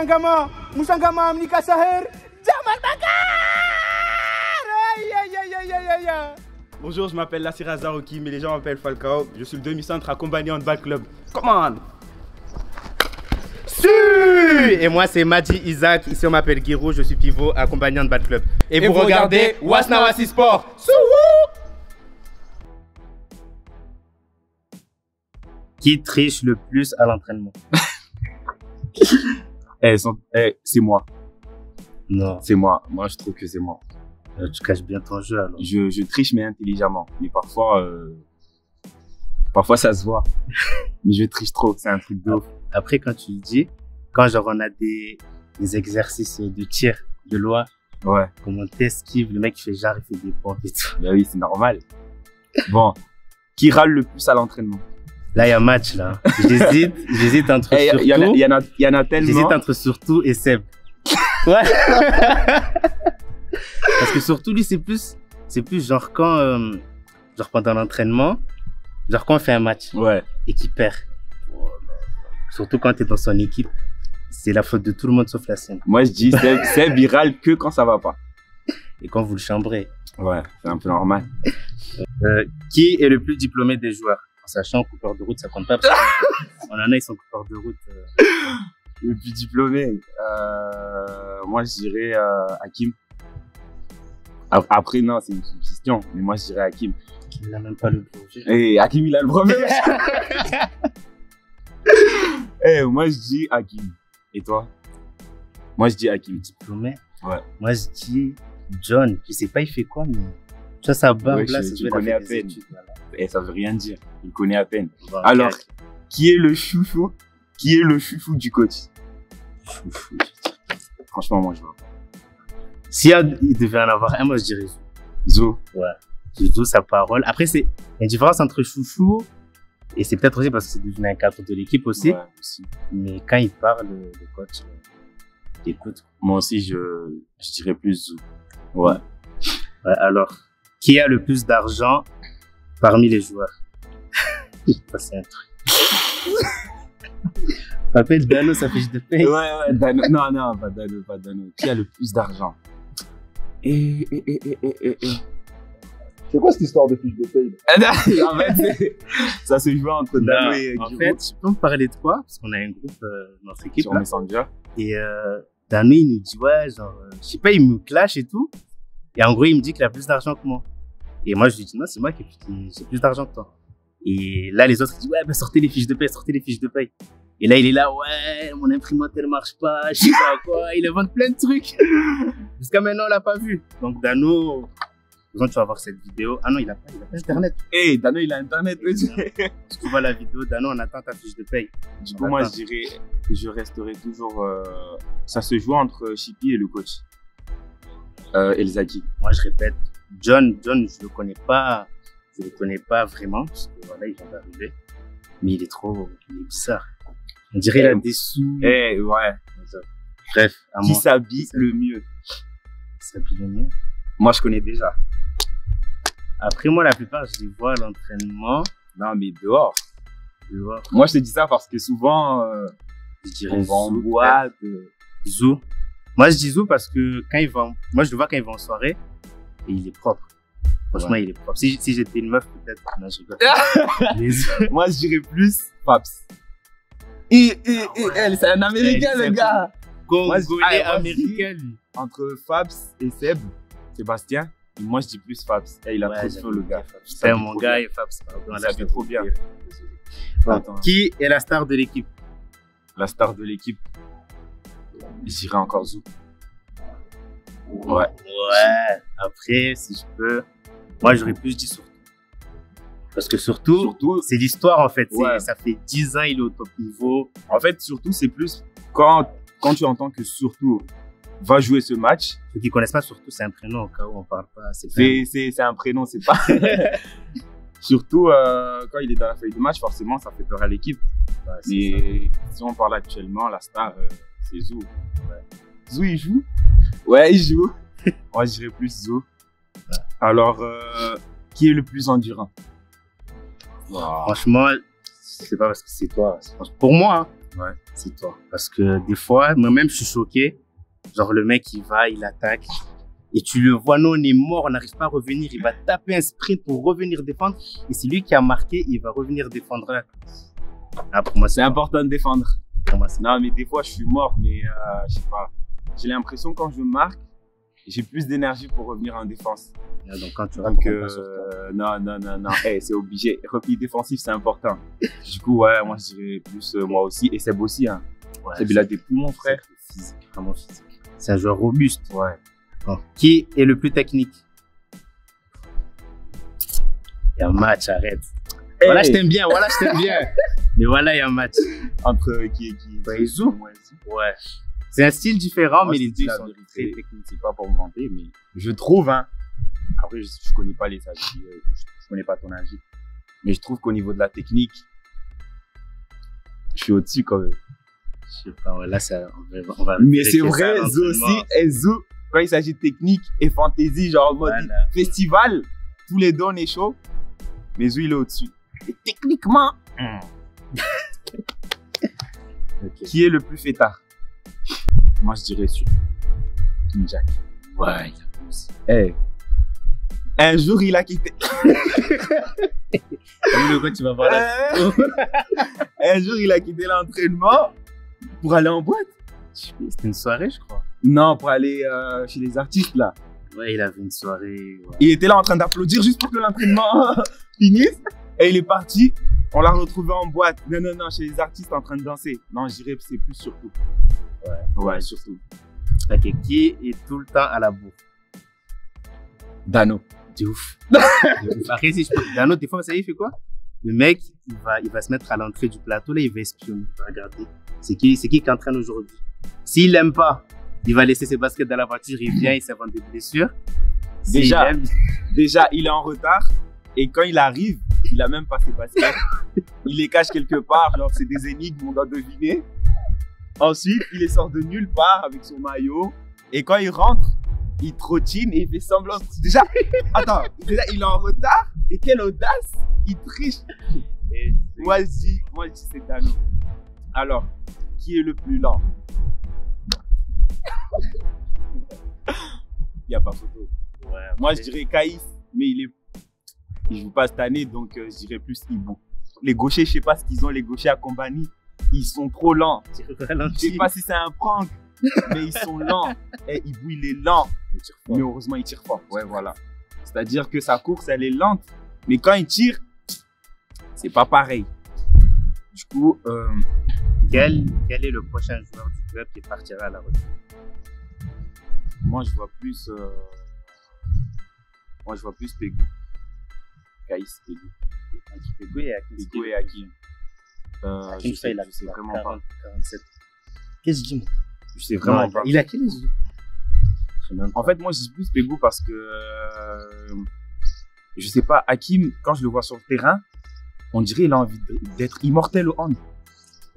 Moussangama Amnika Saher, Jamal Bakar. Bonjour, je m'appelle Lassir Azarouki, mais les gens m'appellent Falcao. Je suis le demi-centre à Combani Handball Club. Come on! Et moi c'est Madi Isaac, ici on m'appelle Guiro, je suis pivot à Combani Handball Club. Et vous regardez Wasnawasi Sport. Qui triche le plus à l'entraînement? C'est moi. Non. C'est moi. Moi, je trouve que c'est moi. Tu caches bien ton jeu alors. Je triche, mais intelligemment. Mais parfois, parfois ça se voit. Mais je triche trop. C'est un truc de ouf. Après, quand tu le dis, quand genre on a des exercices de tir de loin, Ouais. comment t'esquives, le mec il fait genre, il fait des pompes et tout. Bah oui, c'est normal. Bon. Qui râle le plus à l'entraînement? Là, il y a un match là. J'hésite entre surtout. Il y en a tellement. J'hésite entre surtout et Seb. Ouais. Parce que surtout lui, c'est plus genre quand, genre pendant l'entraînement, genre quand on fait un match. Ouais. Et qu'il perd. Surtout quand tu es dans son équipe, c'est la faute de tout le monde sauf la sienne. Moi, je dis, Seb, il râle que quand ça va pas. Et quand vous le chambrez. Ouais, c'est un peu normal. Qui est le plus diplômé des joueurs? En sachant coupeur de route, ça compte pas. Parce qu'on en a, ils sont coupeurs de route. Le plus diplômé, moi, je dirais Hakim. Après, non, c'est une question. Mais moi, je dirais Hakim. Il n'a même pas le projet. Et Hakim, il a le brevet. Moi, je dis Hakim. Et toi? Moi, je dis Hakim. Diplômé? Ouais. Moi, je dis John. Je sais pas, il fait quoi, mais. Tu vois, sa barbe là, je connais à peine. Et ça veut rien dire. Il connaît à peine. Bon, alors, okay. Qui est le chouchou du coach? Chouchou. Franchement, moi, je vois pas. Si il devait en avoir un, moi, je dirais Zou. Zou? Ouais. Zou, sa parole. Après, c'est une différence entre chouchou et c'est peut-être aussi parce que c'est devenu un cadre de l'équipe aussi. Ouais, aussi. Mais quand il parle, le coach, écoute. Moi aussi, je dirais plus Zou. Ouais. Alors, qui a le plus d'argent parmi les joueurs? C'est un truc. Rappelle Dano, sa fiche de paye. Ouais, Dano. Non, pas Dano. Qui a le plus d'argent? C'est quoi cette histoire de fiche de paye? En fait, ça se joue entre Dano et Guiro. En fait, tu peux me parler de quoi? Parce qu'on a un groupe dans notre équipe. Sur Messenger. Et Dano, il nous dit, ouais, genre, je sais pas, il me clash et tout. Et en gros, il me dit qu'il a plus d'argent que moi. Et moi, je lui dis, non, c'est moi qui j'ai plus d'argent que toi. Et là, les autres, ils disent, ouais, ben sortez les fiches de paye, sortez les fiches de paye. Et là, il est là, ouais, mon imprimante, elle marche pas, je sais pas quoi, il invente plein de trucs. Jusqu'à maintenant, on l'a pas vu. Donc, Dano, tu vas voir cette vidéo. Ah non, il a pas Internet. Dano, il a Internet. Si tu vois la vidéo, Dano, on attend ta fiche de paye. Du coup, moi, je dirais, je resterai toujours, ça se joue entre Chippy et le coach. Elzaki. Moi, je répète, John, je le connais pas vraiment, parce que voilà, il vient d'arriver. Mais il est bizarre. On dirait il a des sous. Ouais. Bref, Qui s'habille le mieux? S'habille le mieux? Moi, je connais déjà. Après, moi, la plupart, je les vois à l'entraînement. Non, mais dehors. Moi, je te dis ça parce que souvent, je dirais on va en boîte. Zou. Moi, je dis Zou parce que moi, je le vois quand il va en soirée et il est propre. Franchement, il est propre. Si j'étais une meuf, peut-être. Non, je rigole. Moi, je dirais plus Fabs. Elle, c'est un Américain, le gars. Congolais américain, lui. Entre Fabs et Sébastien, moi, je dis plus Fabs. Il a trop de feu, le gars. C'est mon gars et Fabs. Pardon, ça fait trop bien. Qui est la star de l'équipe? La star de l'équipe, je dirais encore Zou. Ouais. Après, si je peux, moi, j'aurais plus dit surtout. Parce que surtout c'est l'histoire, en fait. Ouais. Ça fait 10 ans, il est au top niveau. En fait, surtout, c'est plus quand tu entends que surtout va jouer ce match. Ceux qui connaissent pas, surtout, c'est un prénom au cas où on parle pas. C'est un prénom, c'est pas. Surtout quand il est dans la feuille de match, forcément, ça fait peur à l'équipe. Ouais, mais si on parle actuellement, la star, c'est Zou. Ouais. Zou, il joue? Ouais, il joue. Moi, je dirais plus Zou. Ouais. Alors, qui est le plus endurant? Wow. Franchement, c'est pas parce que c'est toi. Pour moi, hein, Ouais. C'est toi. Parce que des fois, moi-même, je suis choqué. Genre, le mec, il va, il attaque. Et tu le vois, non, on est mort, on n'arrive pas à revenir. Il va taper un sprint pour revenir défendre. Et c'est lui qui a marqué, il va revenir défendre là. Ah, pour moi, C'est important de défendre. Pour moi, c'est Non, mais des fois, je suis mort, mais je sais pas. J'ai l'impression quand je marque, j'ai plus d'énergie pour revenir en défense. donc quand tu rates, Donc, on passe sur toi. non. C'est obligé. Repli défensif, c'est important. Du coup, ouais, moi, je dirais plus moi aussi. Et Seb aussi, hein. Ouais, Seb, il a des poumons, frère. c'est physique, vraiment physique. C'est un joueur robuste. Ouais. Bon. Qui est le plus technique? Il y a un match, arrête. Voilà, je t'aime bien, Mais voilà, il y a un match. Entre qui et qui? Bah, ils jouent. Ouais, ils jouent. Ouais. C'est un style différent, Moi, mais je les te dis deux la sont vérité, très techniques. c'est pas pour me vanter, mais je trouve, hein. Après, je connais pas les avis, je connais pas ton avis. Mais je trouve qu'au niveau de la technique, je suis au-dessus quand même. Je sais pas, ouais, là, ça, on va Mais c'est vérifier vrai, ça à Zo l'entraînement. aussi, et Zo, quand il s'agit de technique et fantaisie, genre en mode Voilà. festival, tous les deux on est chaud, mais Zo il est au-dessus. Et techniquement, Ok. qui est le plus fêtard? Moi je dirais sur King Jack. Ouais, il y a plus. Eh, un jour il a quitté. De quoi tu vas voir là? Un jour il a quitté l'entraînement pour aller en boîte. C'était une soirée, je crois. Non, pour aller chez les artistes là. Ouais, il avait une soirée. Ouais. Il était là en train d'applaudir juste pour que l'entraînement finisse. Et il est parti. On l'a retrouvé en boîte. Non, chez les artistes en train de danser. Non, je dirais que c'est plus surtout. Ouais, surtout. Ok, qui est tout le temps à la bourre? Dano. De ouf. Après, si je peux. D'un autre, des fois, vous savez, il fait quoi? Le mec, il va se mettre à l'entrée du plateau, là, il va espionner. Il va regarder. C'est qui entraîne aujourd'hui? S'il l'aime pas, il va laisser ses baskets dans la voiture, il vient, il s'invente des blessures. Déjà. S'il aime, Déjà, il est en retard. Et quand il arrive, il a même pas ses baskets. Il les cache quelque part. Genre, c'est des énigmes, on doit deviner. Ensuite, il les sort de nulle part avec son maillot. Et quand il rentre, il trottine et il fait semblant. Déjà, attends, déjà, il est en retard. Et quelle audace, il triche. Moi, je dis c'est Dano. Alors, qui est le plus lent? Il n'y a pas photo. Ouais, Moi, je dirais Caïs, mais il joue pas cette année, donc je dirais plus Ibou. Les gauchers, je sais pas ce qu'ils ont, les gauchers à Combani. Ils sont trop lents. Je sais pas si c'est un prank, mais ils sont lents. Et Ibou, il est lent. Mais heureusement, il tire fort. Ouais, voilà. C'est-à-dire que sa course, elle est lente. Mais quand il tire, c'est pas pareil. Du coup, Quel est le prochain joueur du club qui partira à la retraite? moi, je vois plus Pegou. Caïs, Pegou. Entre Pegou et Hakim. Pegou et Hakim. Hakim, Je sais il a vraiment 40, pas. 47. Qu'est-ce que je dis? Je sais vraiment pas. Il a quel âge? En fait, moi, je dis plus Pegou parce que je sais pas, Hakim, quand je le vois sur le terrain, on dirait qu'il a envie d'être immortel au hand.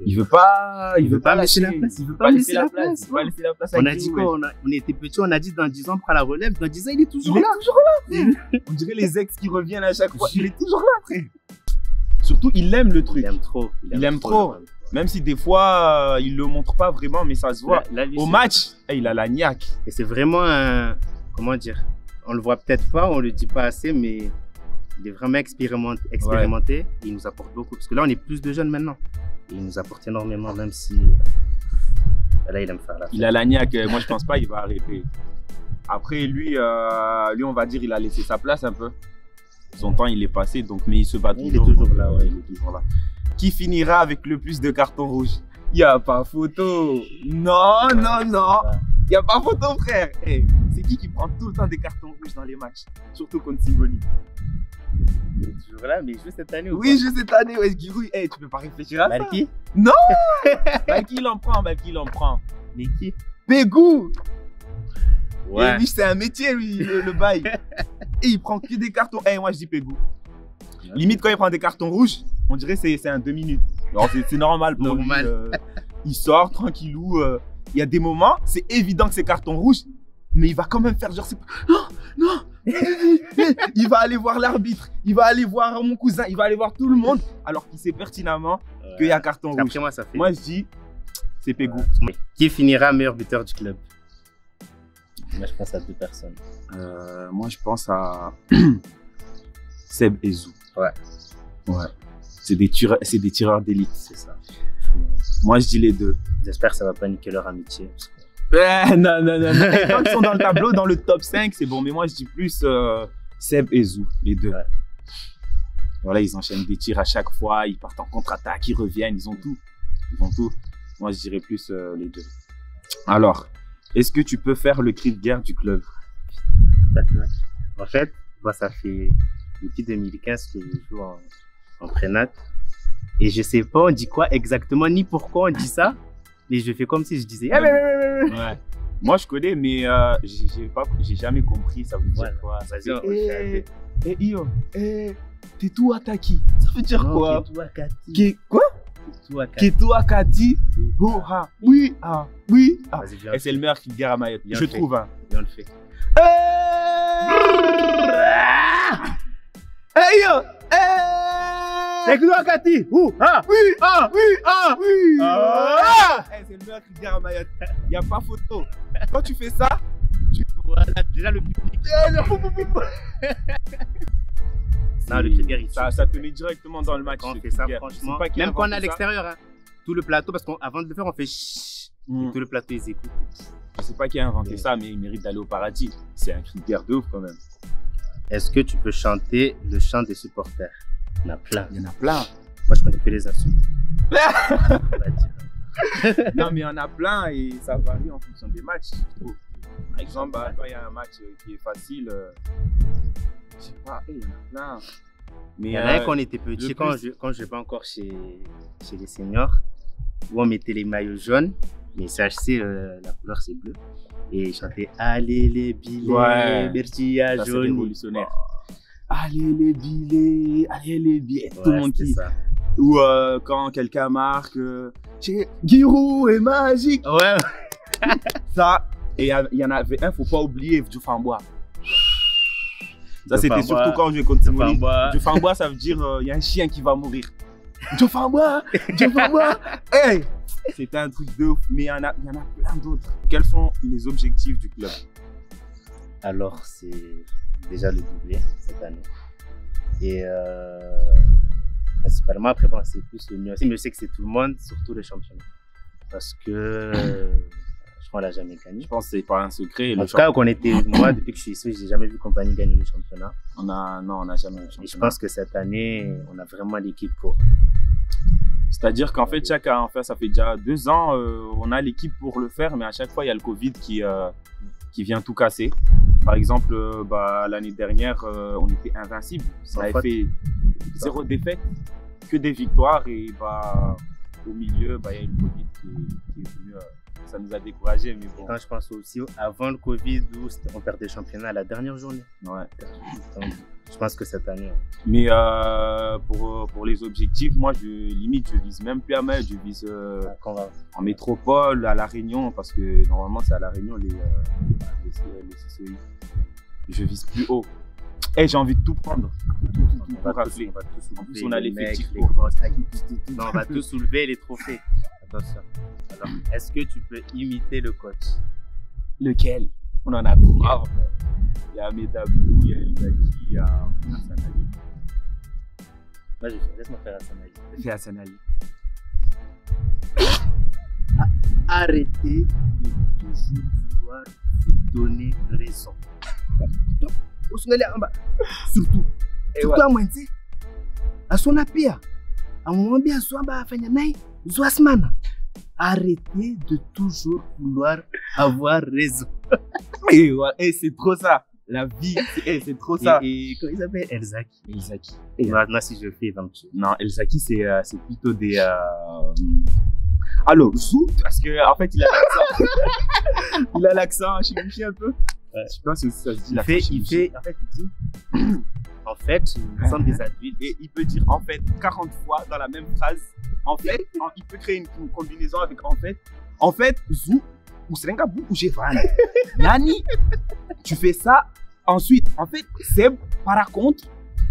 Il veut pas laisser la lâcher. place. Il veut pas pas laisser laisser la place. Il veut pas laisser la place à On a Hakim, dit ouais. quoi? On était petits, on a dit dans 10 ans, on prend la relève. Dans 10 ans, il est toujours Il est là. toujours là, frère. On dirait les ex qui reviennent à chaque fois. Il est toujours là, frère. Surtout, il aime le truc. Il aime trop. Il aime trop. Même si des fois, il le montre pas vraiment, mais ça se voit. Lui, Au c'est- match, il a la niaque. Et c'est vraiment un. Comment dire? On le voit peut-être pas, on le dit pas assez, mais il est vraiment expérimenté. Et il nous apporte beaucoup. Parce que là, on est plus de jeunes maintenant. Et il nous apporte énormément, même si. Là, il aime faire la fête. Il a la niaque. Moi, je pense pas qu'il va arrêter. Après, lui, on va dire, il a laissé sa place un peu. Son temps, il est passé, donc, mais il se bat toujours. Il est toujours là, ouais. Il est toujours là. Qui finira avec le plus de cartons rouges? Il n'y a pas photo. Non. Il n'y a pas photo, frère. Hey, c'est qui prend tout le temps des cartons rouges dans les matchs? Surtout contre Singoni. Il est toujours là, mais il joue cette année ou Oui, juste cette année, ouais, Giroud. Hey, tu peux pas réfléchir à ça. Malki? Balki, il en prend. Mais qui? Pegou. Ouais. Et lui, c'est un métier, lui, le bail. Et il prend que des cartons. Eh, moi, je dis Pegou. Limite, quand il prend des cartons rouges, on dirait que c'est un 2 minutes. Alors, c'est normal pour Normal. lui. Il sort tranquillou. Il y a des moments, c'est évident que c'est carton rouge, mais il va quand même faire genre, non. Il va aller voir l'arbitre, il va aller voir mon cousin, il va aller voir tout le monde, alors qu'il sait pertinemment qu'il y a carton rouge. Après moi, ça fait. Moi, je dis, c'est Pégou. Qui finira meilleur buteur du club? Moi, je pense à 2 personnes. Moi, je pense à Seb et Zou. Ouais. C'est des tireurs d'élite. C'est ça. Moi, je dis les 2. J'espère que ça va pas niquer leur amitié. Non. Quand ils sont dans le tableau, dans le top 5, c'est bon. Mais moi, je dis plus Seb et Zou, les 2. Ouais. Voilà, ils enchaînent des tirs à chaque fois. Ils partent en contre-attaque, ils reviennent, ils ont tout. Moi, je dirais plus les 2. Alors, est-ce que tu peux faire le cri de guerre du club? En fait, moi, ça fait depuis 2015 que je joue en prénat. Et je sais pas, on dit quoi exactement, ni pourquoi on dit ça. Mais je fais comme si je disais. Ouais. Moi, je connais, mais j'ai jamais compris. Ça veut dire quoi? Vas-y, Iyo, t'es tout Ataki. Ça veut dire quoi? Quoi? Keto Akati. Oui, oui. Et c'est le meilleur qui guerre à Mayotte. Je trouve. Et on le fait. Yo! Keto Akati. Oui. C'est le meilleur qui guerre à Mayotte. Il n'y a pas photo. Quand tu fais ça, voilà, déjà le public. Non, le cri de guerre, ça te met directement dans le match. Quand on fait ça, franchement, même quand on est à l'extérieur, hein, tout le plateau, parce qu'avant de le faire, on fait chut, tout le plateau, ils écoutent. Je sais pas qui a inventé ça, mais il mérite d'aller au paradis. C'est un cri de guerre de ouf quand même. Est-ce que tu peux chanter le chant des supporters? Il y en a plein. Il y en a plein. Moi, je connais que les insultes. Non, mais il y en a plein et ça varie en fonction des matchs. Par exemple, quand il y a un match qui est facile, je sais pas, il y en a plein. Mais il y en a un quand on était petit, quand je n'étais pas encore chez les seniors, où on mettait les maillots jaunes, mais CHC, la couleur c'est bleu. Et je chantais Allez les billets, merci à jaune. C'est révolutionnaire. Allez les billets, allez les billets. Tout le monde qui. Ça. Ou quand quelqu'un marque, Giroud est magique. Ouais. Ça. Et il y en avait un, faut pas oublier, Dioufambois. Ça, c'était surtout quand je continue. Dioufambois, ça veut dire il y a un chien qui va mourir. Dioufambois. Hey, c'était un truc de ouf, mais il y en a plein d'autres. Quels sont les objectifs du club? Alors, c'est déjà le doublé cette année. Et principalement, après, bon, c'est plus le mieux. Mais je sais que c'est tout le monde, surtout le championnat. Parce que je crois qu'on l'a jamais gagné. Je pense que c'est pas un secret. En tout cas, moi, depuis que je suis ici, j'ai jamais vu Compagnie gagner le championnat. Non, on n'a jamais eu le championnat. Et je pense que cette année, on a vraiment l'équipe pour. C'est-à-dire qu'en fait, ça fait déjà 2 ans, on a l'équipe pour le faire, mais à chaque fois, il y a le Covid qui vient tout casser. Par exemple, l'année dernière, on était invincible. On avait fait 0 défaite, que des victoires. Et au milieu, il y a eu le Covid qui est venu. Ça nous a découragés. Mais bon. Et quand je pense aussi avant le Covid, où on perdait le championnat à la dernière journée. Ouais. Donc, je pense que cette année. Mais pour les objectifs, moi, je vise même plus à Mayotte, je vise en métropole, à La Réunion, parce que normalement, c'est à La Réunion les CCI. Je vise plus haut. Et j'ai envie de tout prendre. On va tous soulever. En plus, on a l'effectif. On va tous soulever les trophées. Attention. Alors, est-ce que tu peux imiter le coach? Lequel? On en a 3. Il y a Medabou, il y a Elzaki, il y a Hassan Ali. Moi, laisse-moi faire Hassan Ali. Fais Hassan Ali. Arrêtez de toujours vouloir vous donner raison. Surtout à moi, à son appia, à mon moment bien, arrêtez de toujours vouloir avoir raison. Et c'est trop ça. La vie, c'est trop ça. Et comment il s'appelle? Elzaki. Et moi, si je le fais, il va me tuer. Non, Elzaki, c'est plutôt des. Alors, Zou, parce qu'en fait, il a l'accent. Il a l'accent chimichi un peu. Je sais pas si ça se dit. Il dit. En fait, nous sommes des adultes. Et il peut dire en fait 40 fois dans la même phrase. En fait, il peut créer une combinaison avec en fait. En fait, Zou, ou Serenga Bou, ou Jevan. Nani, tu fais ça. Ensuite, en fait, Seb, par contre,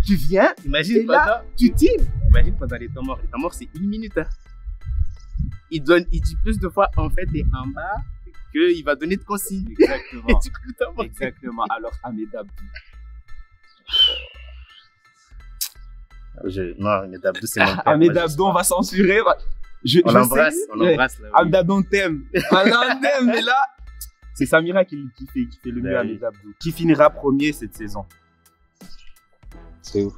tu viens. Imagine et là, tu tires. Imagine pendant les temps morts. Les temps morts, c'est 1 minute. Hein. Il dit plus de fois en fait et en bas qu'il va donner de consignes. Exactement. Et du coup, le temps mort. Exactement. Alors, Ahmed Abdou. Non, Ahmed Abdou, c'est mon père. Ahmed Moi, Abdou, on va censurer. On l'embrasse, on l'embrasse. Là, oui. Ahmed Abdou, on t'aime. On t'aime, mais là, c'est Samira qui fait le mieux Ben Ahmed Abdou. Qui finira premier cette saison? C'est ouf.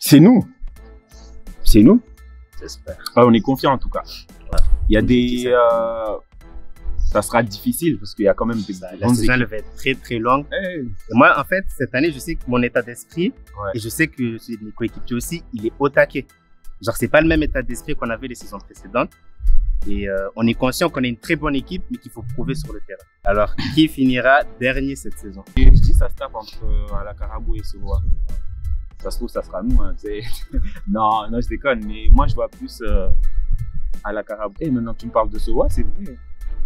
C'est nous. C'est nous. J'espère. Ah, on est confiant en tout cas. Ouais. Il y a des. Ça sera difficile parce qu'il y a quand même des. La grandes saison, elle équipes. va être très très longue. Hey. Et moi, en fait, cette année, je sais que mon état d'esprit, Ouais. et je sais que celui de mes coéquipiers aussi, il est au taquet. Genre, c'est pas le même état d'esprit qu'on avait les saisons précédentes. Et on est conscient qu'on a une très bonne équipe, mais qu'il faut prouver sur le terrain. Alors, qui finira dernier cette saison? Et je dis, ça se tape entre Alakarabou et Soroa. Ça se trouve, ça sera nous. Hein, non, je déconne, mais moi, je vois plus Alakarabou. Et maintenant que tu me parles de Soroa, c'est vrai.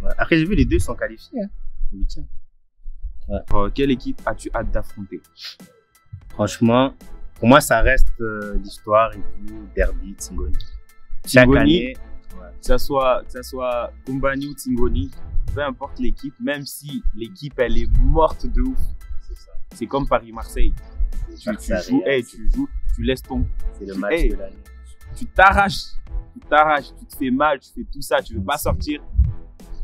Ouais. Après, j'ai vu les deux sont qualifiés. Hein. Huitième. Quelle équipe as-tu hâte d'affronter? Franchement, pour moi, ça reste l'histoire et tout, derby, Tingoni. Chaque Tingoni, année, que ça soit Kumbani ou Tingoni, peu importe l'équipe, même si l'équipe elle est morte de ouf, c'est ça. c'est comme Paris-Marseille. Tu Barça, joues, Real, tu joues, tu laisses ton. c'est le match Hey. de l'année. Tu t'arraches, tu te fais mal, tu fais tout ça, tu veux pas C'est- sortir.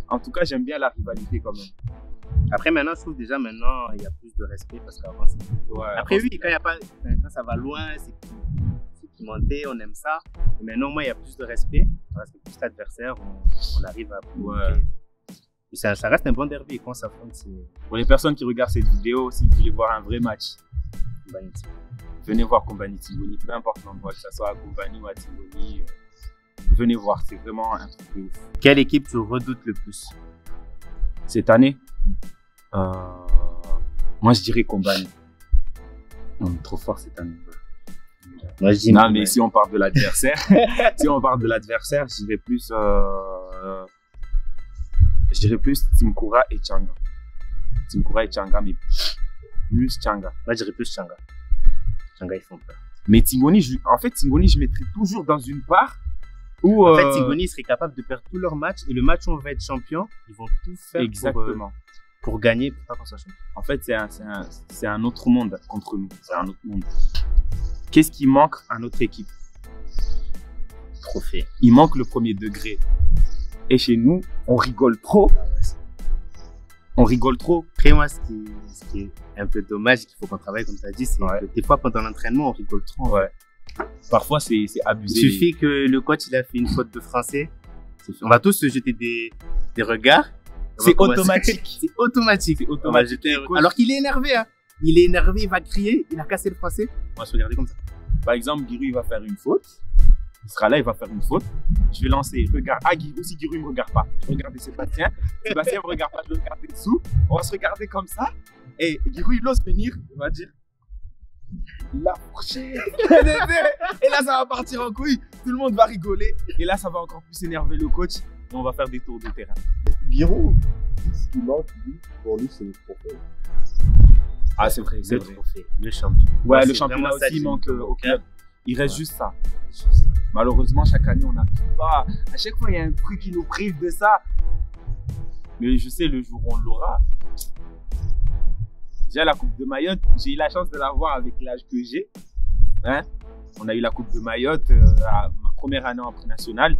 En tout cas, j'aime bien la rivalité quand même. Après, maintenant, je trouve déjà, maintenant, il y a plus de respect parce qu'avant, c'était. Ouais, Après, oui, quand ça va loin, c'est qui monter, on aime ça. Mais maintenant, moi, il y a plus de respect. On respecte plus l'adversaire, on arrive à. Ouais. Et ça reste un bon derby. Quand on s'affronte, c'est Pour les personnes qui regardent cette vidéo, si vous voulez voir un vrai match, magnifique. venez voir Kumbani Tingoni, peu importe l'endroit, que ce soit à Kumbani ou à Tingoni. Venez voir, c'est vraiment un truc de ouf. Quelle équipe tu redoutes le plus? Cette année, moi je dirais Kumbani. On est trop fort cette année. Moi, je dis Non, mais si on parle de l'adversaire, je dirais plus Timkura et Changa. Timkura et Changa, mais plus Changa. Moi, je dirais plus Changa. Changa, ils font peur. Mais Tingoni, Tingoni, je mettrais toujours dans une part où. En fait, Tingoni serait capable de perdre tous leurs matchs et le match où on va être champion, ils vont tout faire Exactement. pour gagner, pour pas qu'on soit champion. En fait, c'est un autre monde contre nous. C'est un autre monde. Qu'est-ce qui manque à notre équipe? Trophée. Il manque le premier degré. Et chez nous, on rigole trop. On rigole trop. Après, moi, ce qui est un peu dommage et qu'il faut qu'on travaille, comme tu as dit, c'est Ouais. que des fois, pendant l'entraînement, on rigole trop. Ouais. Parfois, c'est Il abusé. suffit que le coach il a fait une faute de français. On va tous se jeter des regards. On va C'est commencer- automatique. C'est automatique. C'est On va automatique. jeter un- Le coach- Alors qu'il est énervé. Hein. Il est énervé, il va crier, il a cassé le français. On va se regarder comme ça. Par exemple, Giroud, il va faire une faute. Il sera là, il va faire une faute. Je vais lancer, regarde. Ah, Giroud, si Giroud ne me regarde pas, je vais regarder Sébastien. Sébastien ne me regarde pas, je vais regarder dessous. On va se regarder comme ça. Et Giroud, il ose venir, il va dire la fourchette. Et là, ça va partir en couille. Tout le monde va rigoler. Et là, ça va encore plus énerver le coach. Et on va faire des tours de terrain. Giroud, ce qui manque, lui, pour lui, c'est le trophée. Ah, c'est vrai, c'est Le vrai. trophée, le champion. Ouais, Moi, le c'est championnat vraiment ça aussi qui manque me au club. Il reste Ouais. juste ça. Malheureusement, chaque année, on n'arrive pas. À chaque fois, il y a un truc qui nous prive de ça. Mais je sais, le jour où on l'aura. Déjà, la Coupe de Mayotte, j'ai eu la chance de l'avoir avec l'âge que j'ai. Hein? On a eu la Coupe de Mayotte à ma première année en pré-national.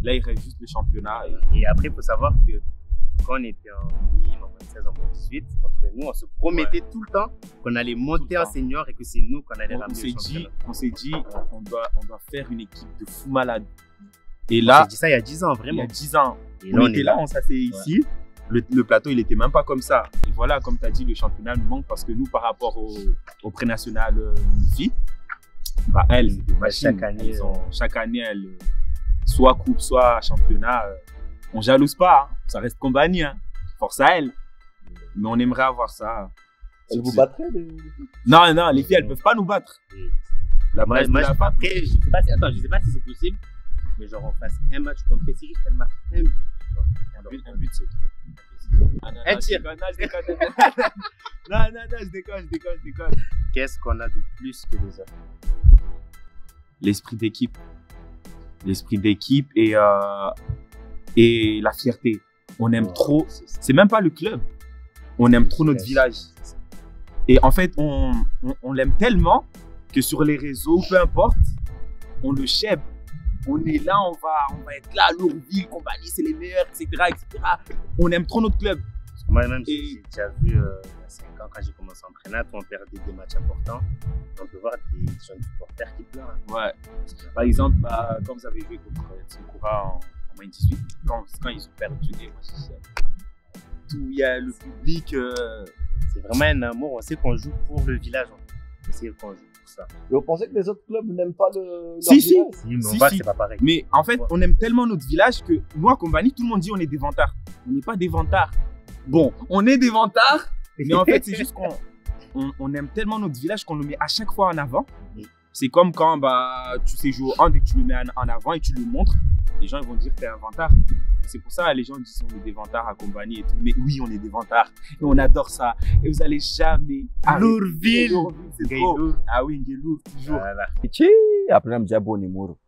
Là, il reste juste le championnat. Et après, il faut savoir que quand on était en minime, en moins 16, en moins 18, entre nous, on se promettait tout le temps qu'on allait monter le en temps. senior et que c'est nous qu'on allait On ramener s'est le dit, championnat. on doit faire une équipe de fous malades. Et On là, s'est dit ça il y a 10 ans, il y vraiment. a 10 ans, Et on était là, on s'asseyait ici. Ouais. Le plateau, il était même pas comme ça. Et voilà, comme tu as dit, le championnat nous manque parce que nous, par rapport au pré-national filles, bah, elles, c'est des machines. chaque année, Chaque année, elles, soit coupe, soit championnat. On jalouse pas. Hein. Ça reste Kumbani. Hein. Force à elles. Mais on aimerait avoir ça. Elle vous battrait, les Non, non, les filles, elles peuvent pas nous battre. La Moi, place de moi, la je, femme. après, je sais pas si, attends, je sais pas si c'est possible, mais genre on fasse un match contre si juste elle marque un but. Un but, c'est trop. Ah, non, Un non, tir. je déconne, non, je déconne. Non, je déconne. Qu'est-ce qu'on a de plus que les autres? L'esprit d'équipe. L'esprit d'équipe et la fierté. On aime trop. C'est même pas le club. On aime trop notre village. Et en fait, on l'aime tellement que sur les réseaux, peu importe, on le chèbe. On est là, on va être là, Lourville, compagnie, c'est les meilleurs, etc., etc. On aime trop notre club. Moi-même, j'ai déjà vu, il y a 5 ans, quand j'ai commencé en prénat, on perdait des matchs importants. On peut voir des jeunes supporters qui pleurent. Ouais. Par exemple, quand vous avez joué contre Tsukura en moins 18, quand ils ont perdu des matchs, il y a le public. C'est vraiment un amour. On sait qu'on joue pour le village. On sait qu'on joue pour ça. Et vous pensez que les autres clubs n'aiment pas leur Si. village? Si, mais on voit que c'est pas pareil. Mais en fait, on aime tellement notre village que nous, à Kombani, tout le monde dit on est des vantards. On n'est pas des vantards. Bon, on est des vantards, mais en fait, c'est juste qu'on aime tellement notre village qu'on le met à chaque fois en avant. C'est comme quand tu sais jouer au hand et que tu le mets en avant et tu le montres. Les gens ils vont dire que tu es un vantard. C'est pour ça que les gens disent qu'on est des vantards à Kombani et tout. Mais oui, on est des vantards. Et on adore ça. Et vous allez jamais... Lourville, c'est trop. Ah oui, Ngelour, toujours. Voilà. Après, on a bon numéro.